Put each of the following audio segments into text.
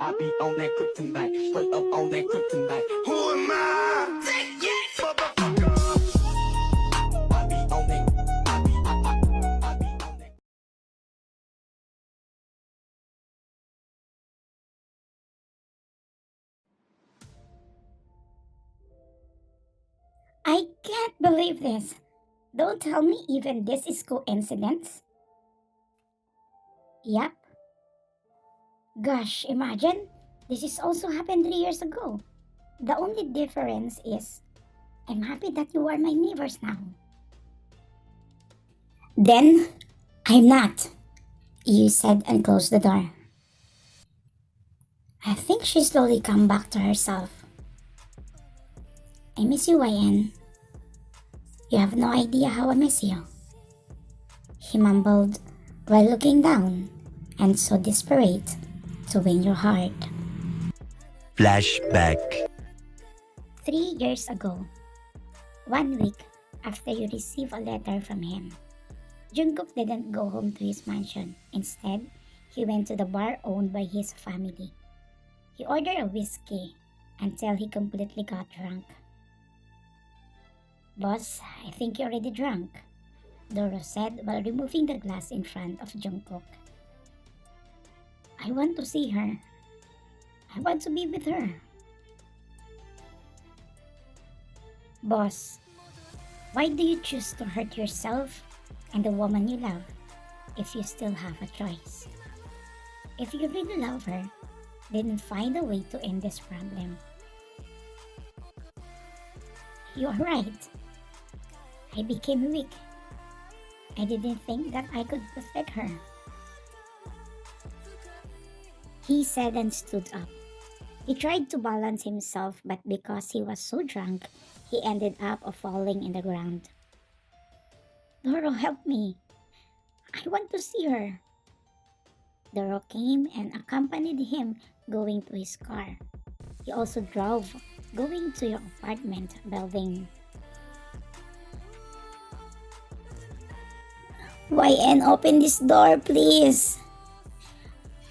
I be on that kryptonite, straight up on that kryptonite. Who am I? Take it, motherfucker. I be on that. I be on that. I can't believe this. Don't tell me even this is coincidence. Yep. Gosh, imagine. This is also happened 3 years ago. The only difference is I'm happy that you are my neighbors now. Then I'm not, you said and closed the door. I think she slowly come back to herself. I miss you, YN. You have no idea how I miss you. He mumbled while looking down and so desperate to win your heart. Flashback. 3 years ago, 1 week after you receive a letter from him, Jungkook didn't go home to his mansion. Instead, he went to the bar owned by his family. He ordered a whiskey until he completely got drunk. Boss, I think you're already drunk, Doro said while removing the glass in front of Jungkook. I want to see her. I want to be with her. Boss, why do you choose to hurt yourself and the woman you love if you still have a choice? If you really love her, then find a way to end this problem. You are right. I became weak. I didn't think that I could protect her. He said and stood up. He tried to balance himself, but because he was so drunk, he ended up falling in the ground. Doro, help me. I want to see her. Doro came and accompanied him going to his car. He also drove going to your apartment building. YN, open this door, please.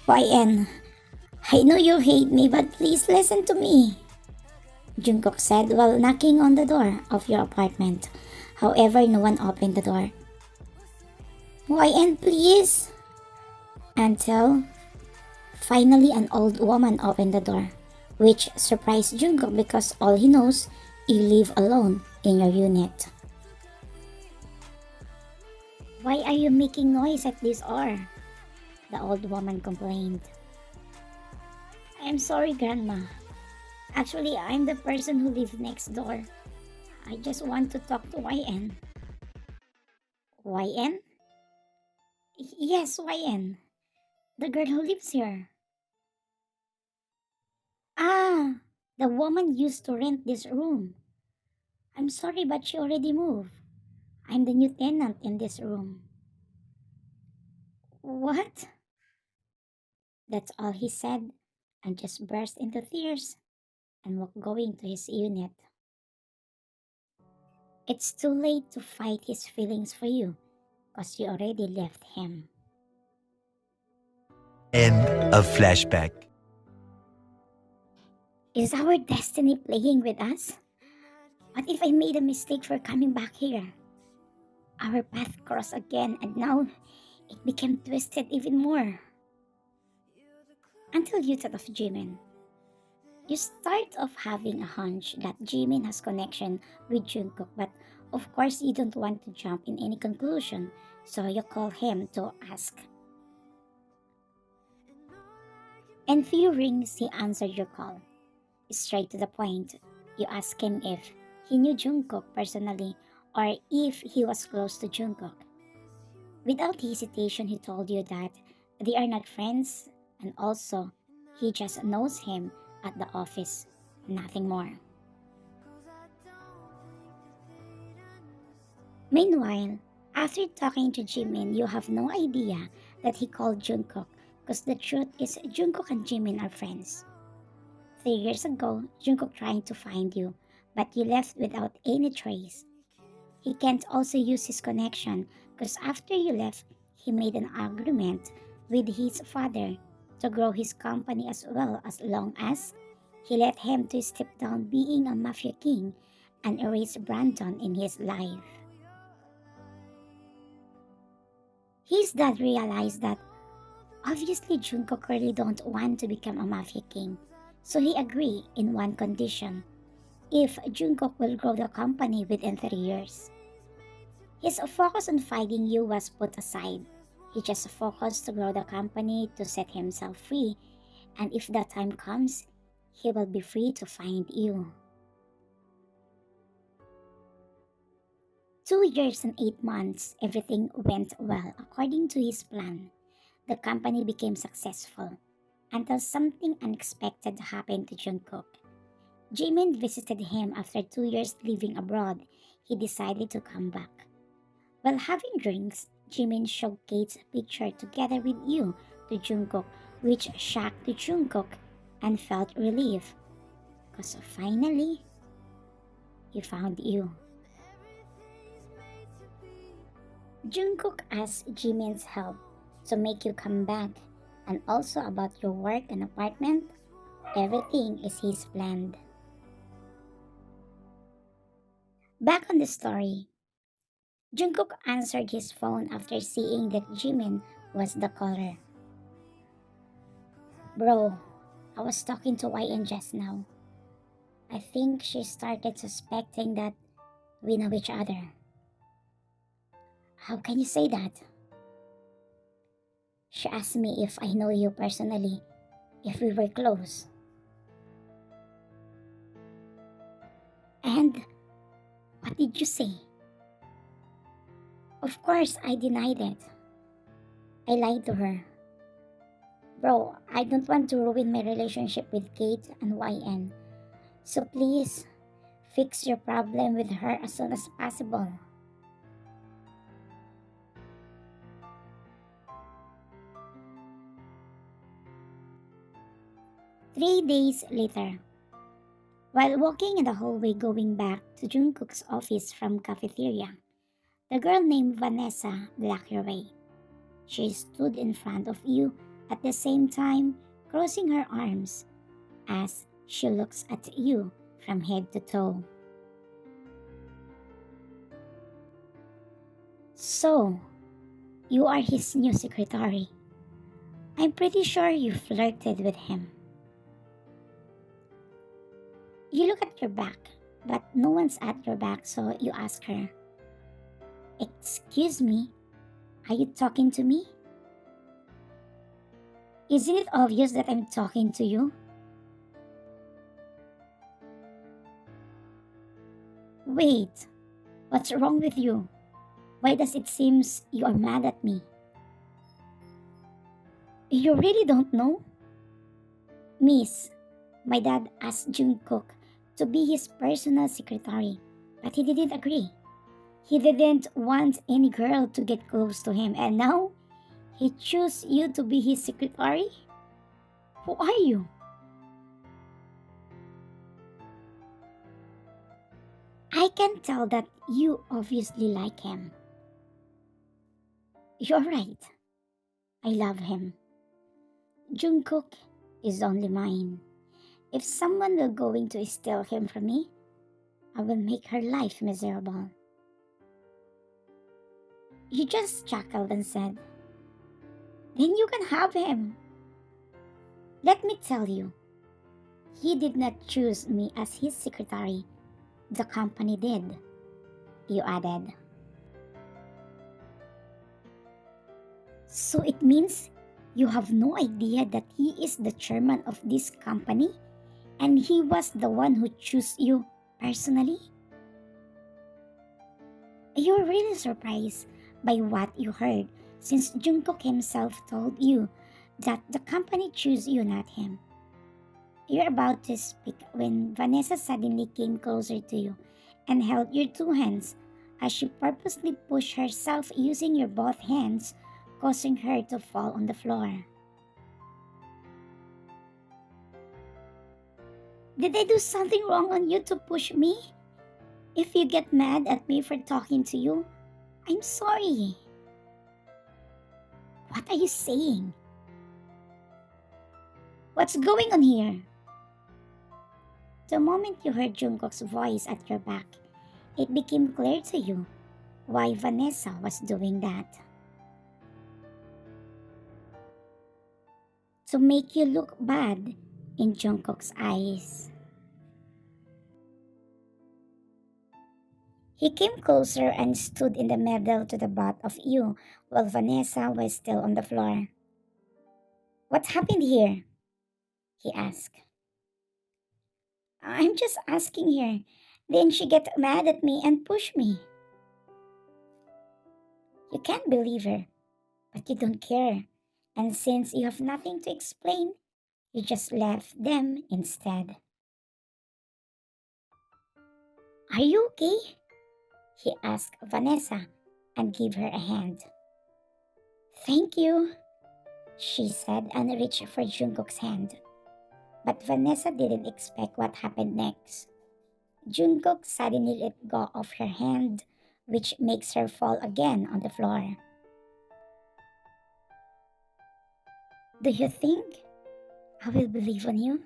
YN, I know you hate me, but please listen to me, Jungkook said while knocking on the door of your apartment. However, no one opened the door. YN, please. Until finally an old woman opened the door, which surprised Jungkook because all he knows, you live alone in your unit. Why are you making noise at this hour? The old woman complained. I'm sorry, Grandma. Actually, I'm the person who lives next door. I just want to talk to YN. YN? Yes, YN. The girl who lives here. Ah, the woman used to rent this room. I'm sorry, but she already moved. I'm the new tenant in this room. What? That's all he said and just burst into tears and walked going to his unit. It's too late to fight his feelings for you because you already left him. End of flashback. Is our destiny playing with us? What if I made a mistake for coming back here? Our path crossed again and now it became twisted even more. Until you thought of Jimin. You start off having a hunch that Jimin has connection with Jungkook, but of course you don't want to jump in any conclusion, so you call him to ask. In few rings, he answered your call. Straight to the point, you ask him if he knew Jungkook personally or if he was close to Jungkook. Without hesitation, he told you that they are not friends and also he just knows him at the office, nothing more. Meanwhile, after talking to Jimin, you have no idea that he called Jungkook because the truth is Jungkook and Jimin are friends. 3 years ago, Jungkook tried to find you, but you left without any trace. He can't also use his connection because after you left, he made an agreement with his father to grow his company as long as he let him to step down being a Mafia king and erase Brandon in his life. His dad realized that obviously Jungkook really don't want to become a Mafia king, so he agreed in one condition: if Jungkook will grow the company within 3 years. His focus on fighting you was put aside. He just focused to grow the company to set himself free, and if that time comes, he will be free to find you. 2 years and 8 months, everything went well according to his plan. The company became successful until something unexpected happened to Jungkook. Jimin visited him after 2 years living abroad. He decided to come back. While having drinks, Jimin showed Kate's picture together with you to Jungkook, which shocked to Jungkook and felt relief. Because finally, he found you. Jungkook asked Jimin's help to make you come back, and also about your work and apartment. Everything is his planned. Back on the story, Jungkook answered his phone after seeing that Jimin was the caller. Bro, I was talking to YN just now. I think she started suspecting that we know each other. How can you say that? She asked me if I know you personally, if we were close. And what did you say? Of course, I denied it. I lied to her. Bro, I don't want to ruin my relationship with Kate and YN. So please, fix your problem with her as soon as possible. Three days later, while walking in the hallway going back to Jungkook's office from cafeteria, the girl named Vanessa blocked your way. She stood in front of you at the same time, crossing her arms as she looks at you from head to toe. So, you are his new secretary. I'm pretty sure you flirted with him. You look at your back, but no one's at your back, so you ask her, Excuse me, are you talking to me? Isn't it obvious that I'm talking to you? Wait, what's wrong with you? Why does it seem you are mad at me? You really don't know? Miss, my dad asked Jungkook to be his personal secretary, but he didn't agree. He didn't want any girl to get close to him, and now he chose you to be his secretary? Who are you? I can tell that you obviously like him. You're right. I love him. Jungkook is only mine. If someone will going to steal him from me, I will make her life miserable. You just chuckled and said, Then you can have him. Let me tell you, he did not choose me as his secretary. The company did, you added. So it means you have no idea that he is the chairman of this company and he was the one who chose you personally? You're really surprised by what you heard since Jungkook himself told you that the company chose you, not him. You're about to speak when Vanessa suddenly came closer to you and held your two hands as she purposely pushed herself using your both hands, causing her to fall on the floor. Did I do something wrong on you to push me? If you get mad at me for talking to you, I'm sorry. What are you saying? What's going on here? The moment you heard Jungkook's voice at your back, it became clear to you why Vanessa was doing that. To make you look bad in Jungkook's eyes. He came closer and stood in the middle to the both of you while Vanessa was still on the floor. What happened here? He asked. I'm just asking her. Then she get mad at me and push me. You can't believe her, but you don't care. And since you have nothing to explain, you just left them instead. Are you okay? He asked Vanessa and gave her a hand. Thank you, she said and reached for Jungkook's hand. But Vanessa didn't expect what happened next. Jungkook suddenly let go of her hand, which makes her fall again on the floor. Do you think I will believe on you?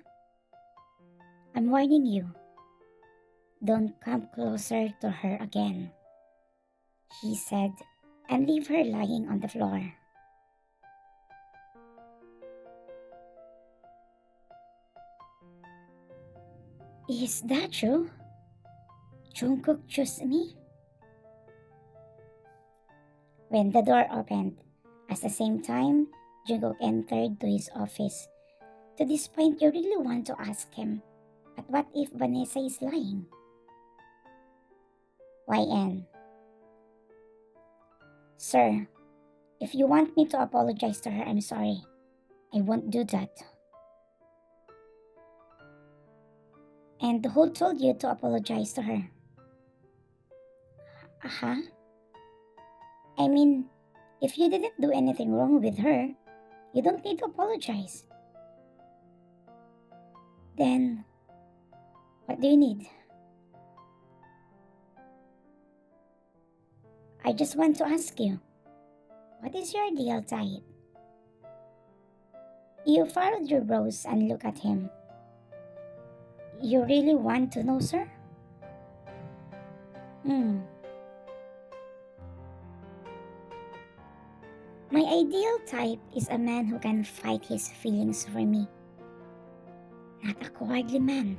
I'm warning you. Don't come closer to her again, he said, and leave her lying on the floor. Is that true? Jungkook chose me? When the door opened, at the same time, Jungkook entered to his office. To this point, you really want to ask him, but what if Vanessa is lying? YN. Sir, if you want me to apologize to her, I'm sorry. I won't do that. And who told you to apologize to her? Uh-huh. I mean, if you didn't do anything wrong with her, you don't need to apologize. Then, what do you need? I just want to ask you, what is your ideal type? You furrowed your brows and looked at him. You really want to know, sir? My ideal type is a man who can fight his feelings for me. Not a cowardly man,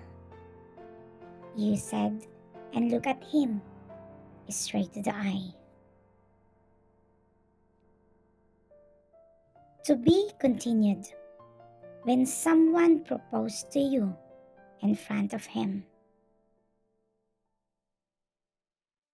you said, and look at him straight to the eye. To be continued. When someone proposed to you in front of him.